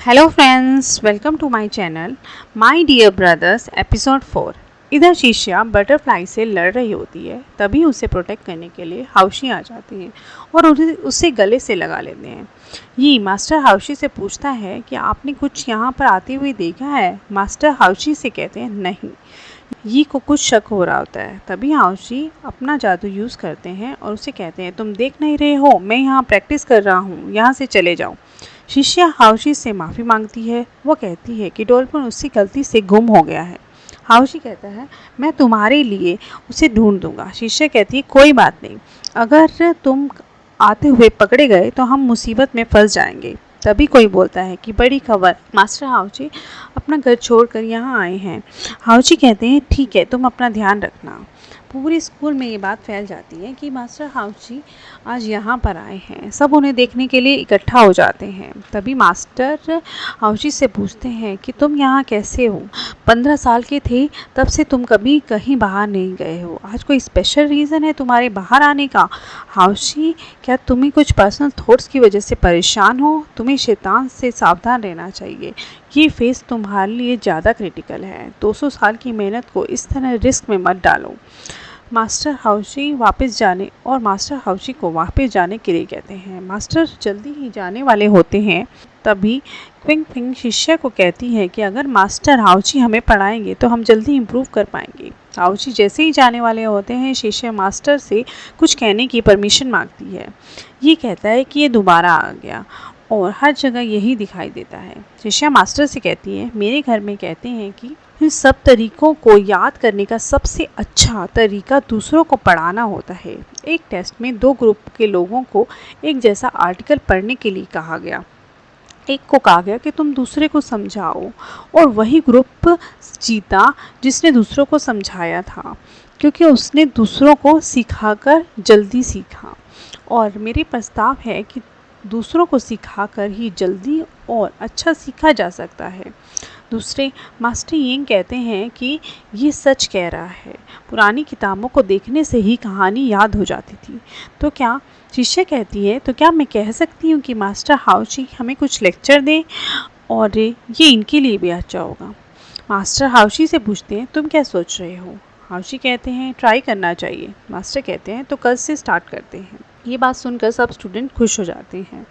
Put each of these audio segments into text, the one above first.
Hello friends, welcome to my channel my dear brothers episode 4। इधर शिष्या butterfly से लड़ रही होती है, तभी उसे प्रोटेक्ट करने के लिए हाउशी आ जाते हैं और उसे गले से लगा लेते हैं। ये मास्टर हाउशी से पूछता है कि आपने कुछ यहाँ पर आते हुए देखा है। मास्टर हाउशी से कहते हैं नहीं। ये को कुछ शक हो रहा होता है, तभी हाउशी अपना जादू यूज़ करते हैं और उसे कहते हैं तुम देख नहीं रहे हो, मैं यहाँ प्रैक्टिस कर रहा हूँ, यहाँ से चले जाओ। शिष्या हाउशी से माफ़ी मांगती है। वो कहती है कि डॉल्फिन उसकी गलती से गुम हो गया है। हाउशी कहता है मैं तुम्हारे लिए उसे ढूंढ दूंगा। शिष्या कहती है कोई बात नहीं, अगर तुम आते हुए पकड़े गए तो हम मुसीबत में फंस जाएंगे। तभी कोई बोलता है कि बड़ी खबर, मास्टर हाउची अपना घर छोड़कर यहाँ आए हैं। हाउची कहते हैं ठीक है, तुम अपना ध्यान रखना। पूरे स्कूल में ये बात फैल जाती है कि मास्टर हाउची आज यहाँ पर आए हैं। सब उन्हें देखने के लिए इकट्ठा हो जाते हैं। तभी मास्टर हाउची से पूछते हैं कि तुम यहाँ कैसे हो? 15 साल के थे तब से तुम कभी कहीं बाहर नहीं गए हो। आज कोई स्पेशल रीज़न है तुम्हारे बाहर आने का? हाउची, क्या तुम्हें कुछ पर्सनल थॉट्स की वजह से परेशान हो? तुम्हें शैतान से सावधान रहना चाहिए। ये फेस तुम्हारे लिए ज़्यादा क्रिटिकल है। 200 साल की मेहनत को इस तरह रिस्क में मत डालो। मास्टर हाउशी को वापस जाने के लिए कहते हैं। मास्टर जल्दी ही जाने वाले होते हैं। तभी क्विंग फिंग शिष्य को कहती है कि अगर मास्टर हाउची हमें पढ़ाएंगे तो हम जल्दी इम्प्रूव कर पाएंगे। हाउची जैसे ही जाने वाले होते हैं, शिष्य मास्टर से कुछ कहने की परमिशन मांगती है। ये कहता है कि ये दोबारा आ गया और हर जगह यही दिखाई देता है। शिष्या मास्टर से कहती है मेरे घर में कहते हैं कि इन सब तरीकों को याद करने का सबसे अच्छा तरीका दूसरों को पढ़ाना होता है। एक टेस्ट में 2 ग्रुप के लोगों को एक जैसा आर्टिकल पढ़ने के लिए कहा गया। एक को कहा गया कि तुम दूसरे को समझाओ और वही ग्रुप जीता जिसने दूसरों को समझाया था, क्योंकि उसने दूसरों को सिखाकर जल्दी सीखा। और मेरे प्रस्ताव है कि दूसरों को सिखाकर ही जल्दी और अच्छा सीखा जा सकता है। दूसरे मास्टर यिंग कहते हैं कि ये सच कह रहा है, पुरानी किताबों को देखने से ही कहानी याद हो जाती थी। तो क्या शिष्य कहती है, तो क्या मैं कह सकती हूँ कि मास्टर हाउची हमें कुछ लेक्चर दें और ये इनके लिए भी अच्छा होगा। मास्टर हाउशी से पूछते हैं तुम क्या सोच रहे हो? हाउशी कहते हैं ट्राई करना चाहिए। मास्टर कहते हैं तो कल से स्टार्ट करते हैं। ये बात सुनकर सब स्टूडेंट खुश हो जाते हैं।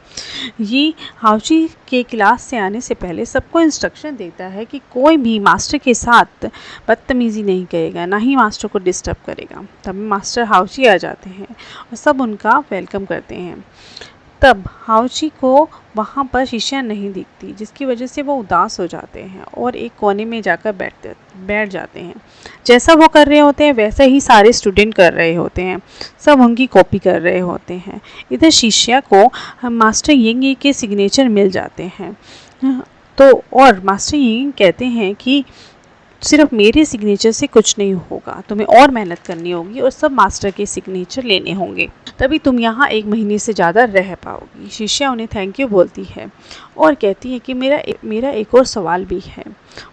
ये हाउची के क्लास से आने से पहले सबको इंस्ट्रक्शन देता है कि कोई भी मास्टर के साथ बदतमीज़ी नहीं करेगा, ना ही मास्टर को डिस्टर्ब करेगा। तब मास्टर हाउची आ जाते हैं और सब उनका वेलकम करते हैं। तब हाउची को वहाँ पर शिष्या नहीं दिखती, जिसकी वजह से वो उदास हो जाते हैं और एक कोने में जाकर बैठ जाते हैं। जैसा वो कर रहे होते हैं वैसा ही सारे स्टूडेंट कर रहे होते हैं। सब उनकी कॉपी कर रहे होते हैं। इधर शिष्या को मास्टर यिंग के सिग्नेचर मिल जाते हैं। तो और मास्टर यिंग कहते हैं कि सिर्फ मेरे सिग्नेचर से कुछ नहीं होगा, तुम्हें और मेहनत करनी होगी और सब मास्टर के सिग्नेचर लेने होंगे, तभी तुम यहाँ 1 महीने से ज़्यादा रह पाओगी। शिष्या उन्हें थैंक यू बोलती है और कहती है कि मेरा एक और सवाल भी है।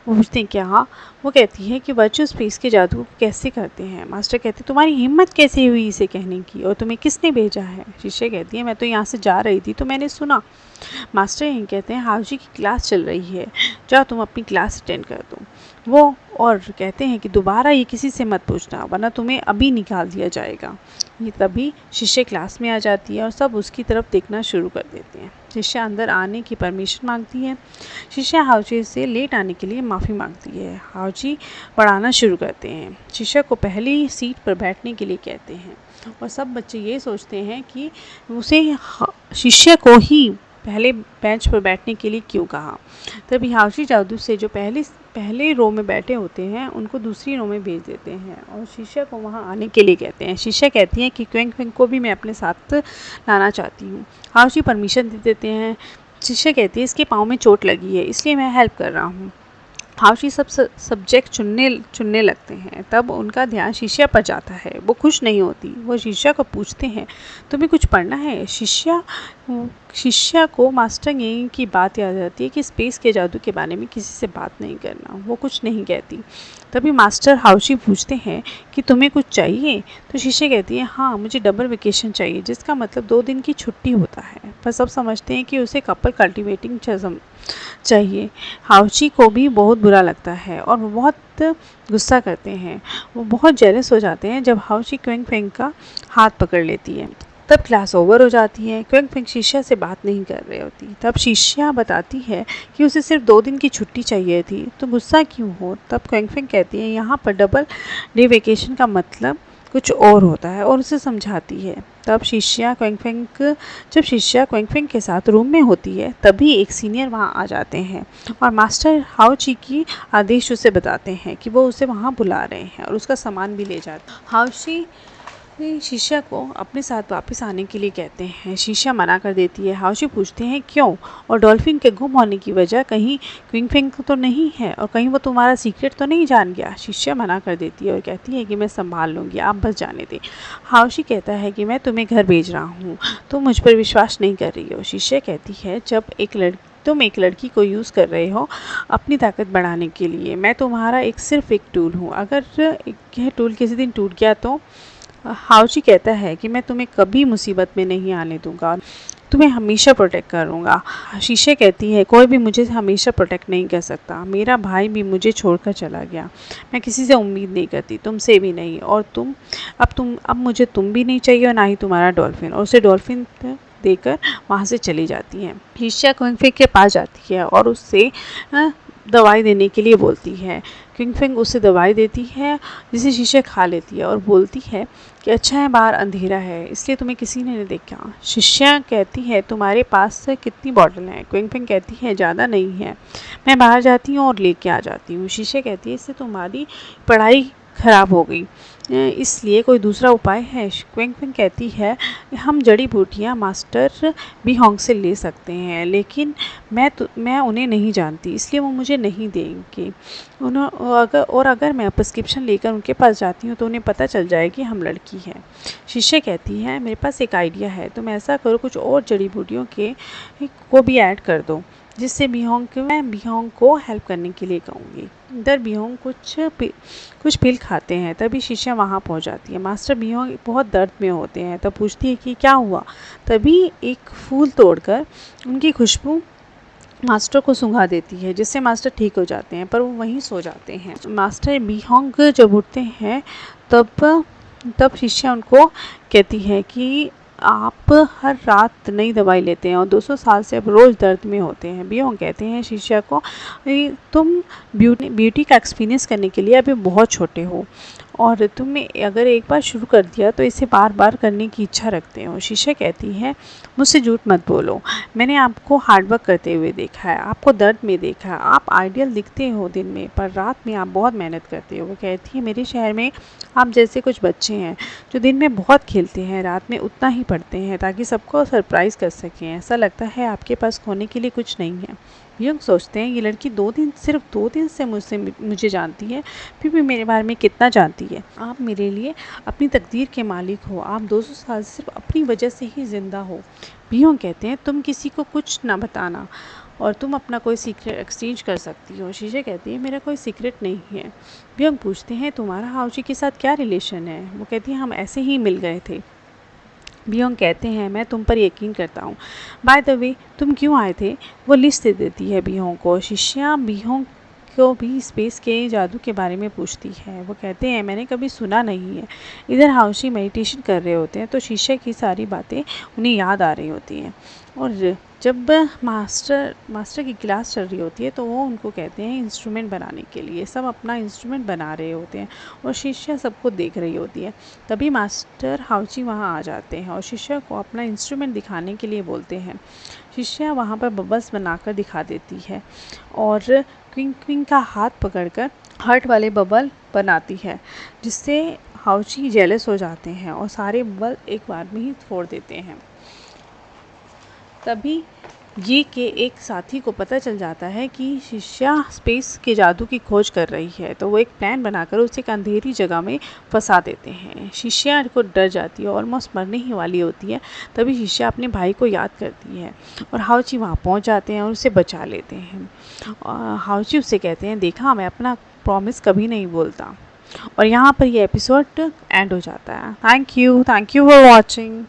वो पूछते हैं क्या? वो कहती है कि वर्चुअल स्पेस के जादू को कैसे करते हैं? मास्टर कहते हैं तुम्हारी हिम्मत कैसे हुई इसे कहने की, और तुम्हें किसने भेजा है? शिष्या कहती है मैं तो यहाँ से जा रही थी तो मैंने सुना। मास्टर यही कहते हैं हाउजी की क्लास चल रही है, जाओ तुम अपनी क्लास अटेंड कर दो। वो और कहते हैं कि दोबारा ये किसी से मत पूछना, वरना तुम्हें अभी निकाल दिया जाएगा। ये तभी शिष्या क्लास में आ जाती है और सब उसकी तरफ देखना शुरू कर देते हैं। शिष्या अंदर आने की परमिशन मांगती है। शिष्या हाउजी से लेट आने के लिए माफ़ी मांगती है। हाउजी पढ़ाना शुरू करते हैं। शिष्या को पहली सीट पर बैठने के लिए कहते हैं और सब बच्चे ये सोचते हैं कि उसे शिष्या को ही पहले बेंच पर बैठने के लिए क्यों कहा। तभी हाउशी जादू से जो पहले रो में बैठे होते हैं उनको दूसरी रो में भेज देते हैं और शिष्या को वहां आने के लिए कहते हैं। शिष्या कहती है कि क्विंग फिंग को भी मैं अपने साथ लाना चाहती हूँ। हाउशी परमिशन दे देते हैं। शिष्या कहती है इसके पाँव में चोट लगी है, इसलिए मैं हेल्प कर रहा हूँ। हाउशी सब सब्जेक्ट चुनने लगते हैं। तब उनका ध्यान शिष्या पर जाता है। वो खुश नहीं होती। वो शिष्या को पूछते हैं तुम्हें कुछ पढ़ना है? शिष्या को मास्टर यिंग की बात याद आती है कि स्पेस के जादू के बारे में किसी से बात नहीं करना। वो कुछ नहीं कहती। तभी मास्टर हाउशी पूछते हैं कि तुम्हें कुछ चाहिए? तो शिष्या कहती है हाँ, मुझे डबल वेकेशन चाहिए, जिसका मतलब 2 दिन की छुट्टी होता है। पर सब समझते हैं कि उसे कपल कल्टिवेटिंग चाहिए। हाउची को भी बहुत बुरा लगता है और वो बहुत गुस्सा करते हैं। वो बहुत जेलस हो जाते हैं जब हाउची क्विंग फिंग का हाथ पकड़ लेती है। तब क्लास ओवर हो जाती है। क्विंग फिंग शिष्या से बात नहीं कर रही होती। तब शिष्या बताती है कि उसे सिर्फ 2 दिन की छुट्टी चाहिए थी, तो गुस्सा क्यों हो। तब क्विंग फिंग कहती है यहाँ पर डबल डे वेकेशन का मतलब कुछ और होता है और उसे समझाती है। तब शिष्या क्विंग फिंग के साथ रूम में होती है, तभी एक सीनियर वहाँ आ जाते हैं और मास्टर हाउची की आदेश उसे बताते हैं कि वो उसे वहाँ बुला रहे हैं और उसका सामान भी ले जाते हैं। हाउची शिष्या को अपने साथ वापस आने के लिए कहते हैं। शिष्या मना कर देती है। हाउची पूछते हैं क्यों, और डॉल्फिन के गुम होने की वजह कहीं क्विंग फिंग तो नहीं है और कहीं वो तुम्हारा सीक्रेट तो नहीं जान गया। शिष्या मना कर देती है और कहती है कि मैं संभाल लूँगी, आप बस जाने दें। हाउची कहता है कि मैं तुम्हें घर भेज रहा हूँ, तुम मुझ पर विश्वास नहीं कर रही हो। शिष्या कहती है तुम एक लड़की को यूज़ कर रहे हो अपनी ताकत बढ़ाने के लिए, मैं तुम्हारा सिर्फ एक टूल हूँ, अगर यह टूल किसी दिन टूट गया तो। हाउची कहता है कि मैं तुम्हें कभी मुसीबत में नहीं आने दूंगा, तुम्हें हमेशा प्रोटेक्ट करूंगा। शीशे कहती है कोई भी मुझे हमेशा प्रोटेक्ट नहीं कर सकता, मेरा भाई भी मुझे छोड़कर चला गया, मैं किसी से उम्मीद नहीं करती, तुमसे भी नहीं, और अब मुझे तुम भी नहीं चाहिए और ना ही तुम्हारा डॉल्फिन। और उसे डॉल्फिन देकर वहाँ से चली जाती है। शीशा क्विंग फिंग के पास जाती है और उससे दवाई देने के लिए बोलती है। क्विंग फिंग उसे दवाई देती है जिसे शीशे खा लेती है और बोलती है कि अच्छा है बाहर अंधेरा है इसलिए तुम्हें किसी ने नहीं देखा। शिष्या कहती है तुम्हारे पास कितनी बॉटल हैं। क्विंग फिंग कहती है ज़्यादा नहीं है, मैं बाहर जाती हूँ और लेके आ जाती हूँ। शीशे कहती है इससे तुम्हारी पढ़ाई ख़राब हो गई, इसलिए कोई दूसरा उपाय है। क्विंग फिंग कहती है हम जड़ी बूटियाँ मास्टर बीहोंग से ले सकते हैं, लेकिन मैं उन्हें नहीं जानती इसलिए वो मुझे नहीं देंगे। अगर मैं प्रिस्क्रिप्शन लेकर उनके पास जाती हूँ तो उन्हें पता चल जाए कि हम लड़की हैं। शीशे कहती है मेरे पास एक आइडिया है, तुम ऐसा करो कुछ और जड़ी बूटियों को भी ऐड कर दो जिससे मैं बीहोंग को हेल्प करने के लिए कहूँगी। इधर बीहोंग कुछ पिल खाते हैं, तभी शिष्या वहाँ पहुँच जाती है। मास्टर बीहोंग बहुत दर्द में होते हैं, तब पूछती है कि क्या हुआ। तभी एक फूल तोड़कर उनकी खुशबू मास्टर को सूंघा देती है जिससे मास्टर ठीक हो जाते हैं, पर वो वहीं सो जाते हैं। मास्टर बीहोंग जब उठते हैं तब शिष्या उनको कहती है कि आप हर रात नई दवाई लेते हैं और 200 साल से अब रोज़ दर्द में होते हैं। बीहोंग कहते हैं शिष्या को तुम ब्यूटी का एक्सपीरियंस करने के लिए अभी बहुत छोटे हो और तुम अगर एक बार शुरू कर दिया तो इसे बार बार करने की इच्छा रखते हो। शीशा कहती है मुझसे झूठ मत बोलो, मैंने आपको हार्डवर्क करते हुए देखा है, आपको दर्द में देखा है, आप आइडियल दिखते हो दिन में पर रात में आप बहुत मेहनत करते हो। वो कहती है मेरे शहर में आप जैसे कुछ बच्चे हैं जो दिन में बहुत खेलते हैं, रात में उतना ही पढ़ते हैं ताकि सबको सरप्राइज़ कर सकें। ऐसा लगता है आपके पास खोने के लिए कुछ नहीं है। यूँ सोचते हैं ये लड़की सिर्फ दो दिन से मुझे जानती है, फिर भी मेरे बारे में कितना जानती है। आप मेरे लिए अपनी तकदीर के मालिक हो, आप 200 साल सिर्फ अपनी वजह से ही ज़िंदा हो। बीहोंग कहते हैं तुम किसी को कुछ ना बताना और तुम अपना कोई सीक्रेट एक्सचेंज कर सकती हो। शीशे कहती है मेरा कोई सीक्रेट नहीं है। बीहोंग पूछते हैं तुम्हारा हाउची के साथ क्या रिलेशन है। वो कहती है हम ऐसे ही मिल गए थे। बीहोंग कहते हैं मैं तुम पर यकीन करता हूँ, बाय द वे तुम क्यों आए थे। वो लिस्ट दे देती है बीहोंग को। शिष्या बीहोंग को भी स्पेस के जादू के बारे में पूछती है। वो कहते हैं मैंने कभी सुना नहीं है। इधर हाउशी मेडिटेशन कर रहे होते हैं तो शिष्या की सारी बातें उन्हें याद आ रही होती हैं और जब मास्टर की क्लास चल रही होती है तो वो उनको कहते हैं इंस्ट्रूमेंट बनाने के लिए। सब अपना इंस्ट्रूमेंट बना रहे होते हैं और शिष्या सबको देख रही होती है। तभी मास्टर हाउची वहाँ आ जाते हैं और शिष्या को अपना इंस्ट्रूमेंट दिखाने के लिए बोलते हैं। शिष्या वहाँ पर बबल्स बनाकर दिखा देती है और क्विंग का हाथ पकड़कर हार्ट वाले बबल बनाती है जिससे हाउची जेलस हो जाते हैं और सारे बबल एक बार में ही फोड़ देते हैं। तभी ये के एक साथी को पता चल जाता है कि शिष्या स्पेस के जादू की खोज कर रही है, तो वो एक प्लान बनाकर उसे एक अंधेरी जगह में फंसा देते हैं। शिष्या को डर जाती है, ऑलमोस्ट मरने ही वाली होती है। तभी शिष्या अपने भाई को याद करती है और हाउची वहाँ पहुँच जाते हैं और उसे बचा लेते हैं। हाउची उससे कहते हैं देखा मैं अपना प्रॉमिस कभी नहीं बोलता। और यहाँ पर ये एपिसोड एंड हो जाता है। Thank you for watching.